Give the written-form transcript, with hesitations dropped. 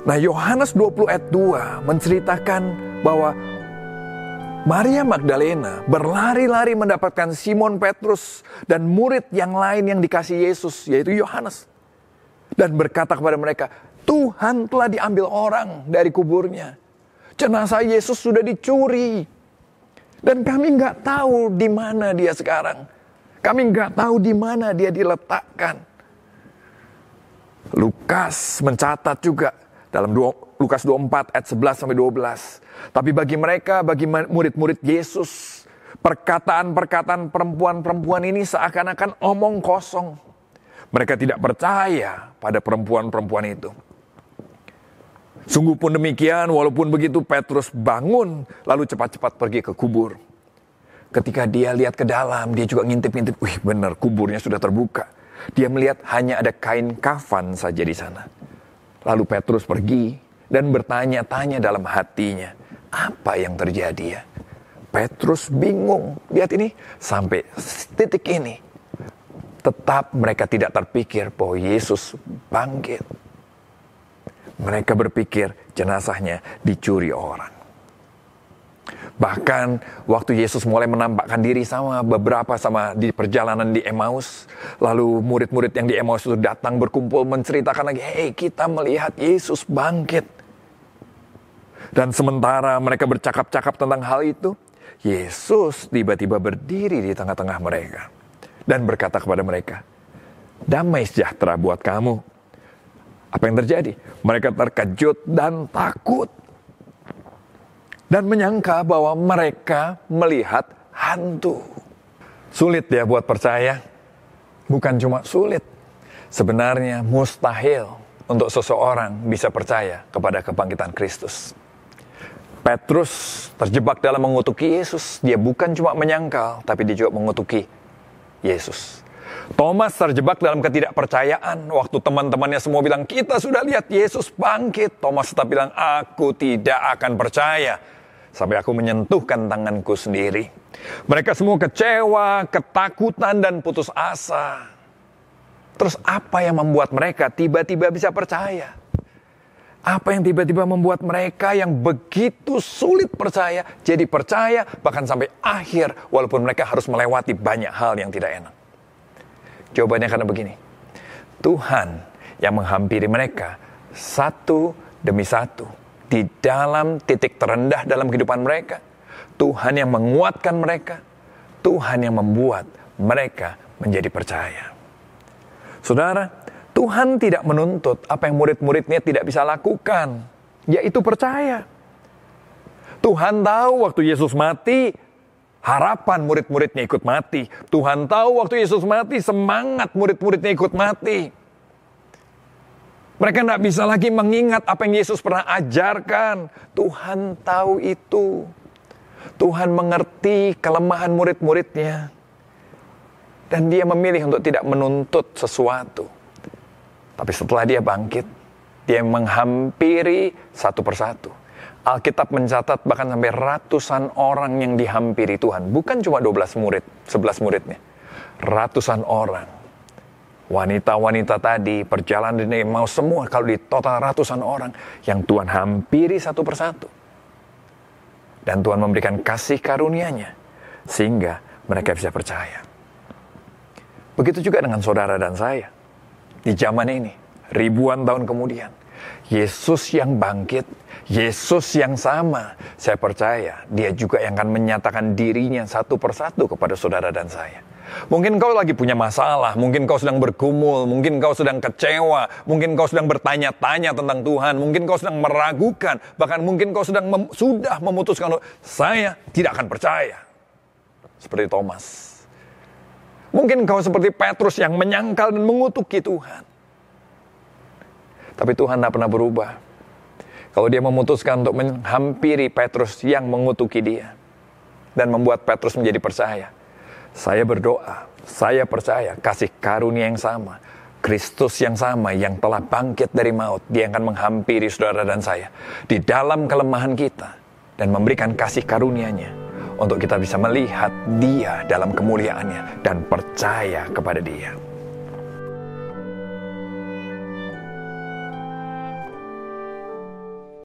Nah, Yohanes 20 ayat 2 menceritakan bahwa Maria Magdalena berlari-lari mendapatkan Simon Petrus dan murid yang lain yang dikasih Yesus, yaitu Yohanes. Dan berkata kepada mereka, Tuhan telah diambil orang dari kuburnya. Jenazah Yesus sudah dicuri. Dan kami nggak tahu di mana dia sekarang. Kami nggak tahu di mana dia diletakkan. Lukas mencatat juga dalam Lukas 24 ayat 11 sampai 12. Tapi bagi mereka, bagi murid-murid Yesus, perkataan-perkataan perempuan-perempuan ini seakan-akan omong kosong. Mereka tidak percaya pada perempuan-perempuan itu. Sungguh pun demikian, walaupun begitu Petrus bangun lalu cepat-cepat pergi ke kubur. Ketika dia lihat ke dalam, dia juga ngintip-ngintip, wih benar kuburnya sudah terbuka. Dia melihat hanya ada kain kafan saja di sana. Lalu Petrus pergi dan bertanya-tanya dalam hatinya, apa yang terjadi ya? Petrus bingung. Lihat ini, sampai titik ini. Tetap mereka tidak terpikir bahwa Yesus bangkit. Mereka berpikir jenazahnya dicuri orang. Bahkan waktu Yesus mulai menampakkan diri sama di perjalanan di Emmaus. Lalu murid-murid yang di Emmaus itu datang berkumpul menceritakan lagi, hey kita melihat Yesus bangkit. Dan sementara mereka bercakap-cakap tentang hal itu, Yesus tiba-tiba berdiri di tengah-tengah mereka. Dan berkata kepada mereka, damai sejahtera buat kamu. Apa yang terjadi? Mereka terkejut dan takut. Dan menyangka bahwa mereka melihat hantu. Sulit ya buat percaya. Bukan cuma sulit. Sebenarnya mustahil untuk seseorang bisa percaya kepada kebangkitan Kristus. Petrus terjebak dalam mengutuki Yesus. Dia bukan cuma menyangkal, tapi dia juga mengutuki Yesus. Thomas terjebak dalam ketidakpercayaan. Waktu teman-temannya semua bilang, kita sudah lihat Yesus bangkit. Thomas tetap bilang, aku tidak akan percaya sampai aku menyentuhkan tanganku sendiri. Mereka semua kecewa, ketakutan, dan putus asa. Terus apa yang membuat mereka tiba-tiba bisa percaya? Apa yang tiba-tiba membuat mereka yang begitu sulit percaya, jadi percaya bahkan sampai akhir, walaupun mereka harus melewati banyak hal yang tidak enak? Jawabannya karena begini. Tuhan yang menghampiri mereka satu demi satu di dalam titik terendah dalam kehidupan mereka. Tuhan yang menguatkan mereka. Tuhan yang membuat mereka menjadi percaya. Saudara, Tuhan tidak menuntut apa yang murid-muridnya tidak bisa lakukan, yaitu percaya. Tuhan tahu waktu Yesus mati, harapan murid-muridnya ikut mati. Tuhan tahu waktu Yesus mati, semangat murid-muridnya ikut mati. Mereka tidak bisa lagi mengingat apa yang Yesus pernah ajarkan. Tuhan tahu itu. Tuhan mengerti kelemahan murid-muridnya. Dan dia memilih untuk tidak menuntut sesuatu. Tapi setelah dia bangkit, dia menghampiri satu persatu. Alkitab mencatat bahkan sampai ratusan orang yang dihampiri Tuhan. Bukan cuma 12 murid, 11 muridnya. Ratusan orang. Wanita-wanita tadi, perjalanan di Emmaus semua, kalau di total ratusan orang yang Tuhan hampiri satu persatu. Dan Tuhan memberikan kasih karunia-Nya sehingga mereka bisa percaya. Begitu juga dengan saudara dan saya. Di zaman ini, ribuan tahun kemudian, Yesus yang bangkit, Yesus yang sama, saya percaya dia juga yang akan menyatakan dirinya satu persatu kepada saudara dan saya. Mungkin kau lagi punya masalah, mungkin kau sedang bergumul, mungkin kau sedang kecewa, mungkin kau sedang bertanya-tanya tentang Tuhan, mungkin kau sedang meragukan, bahkan mungkin kau sudah memutuskan, saya tidak akan percaya. Seperti Thomas. Mungkin kau seperti Petrus yang menyangkal dan mengutuki Tuhan. Tapi Tuhan tidak pernah berubah. Kalau dia memutuskan untuk menghampiri Petrus yang mengutuki dia. Dan membuat Petrus menjadi percaya. Saya berdoa, saya percaya kasih karunia yang sama. Kristus yang sama yang telah bangkit dari maut. Dia akan menghampiri saudara dan saya. Di dalam kelemahan kita. Dan memberikan kasih karunia-Nya. Untuk kita bisa melihat dia dalam kemuliaannya. Dan percaya kepada dia.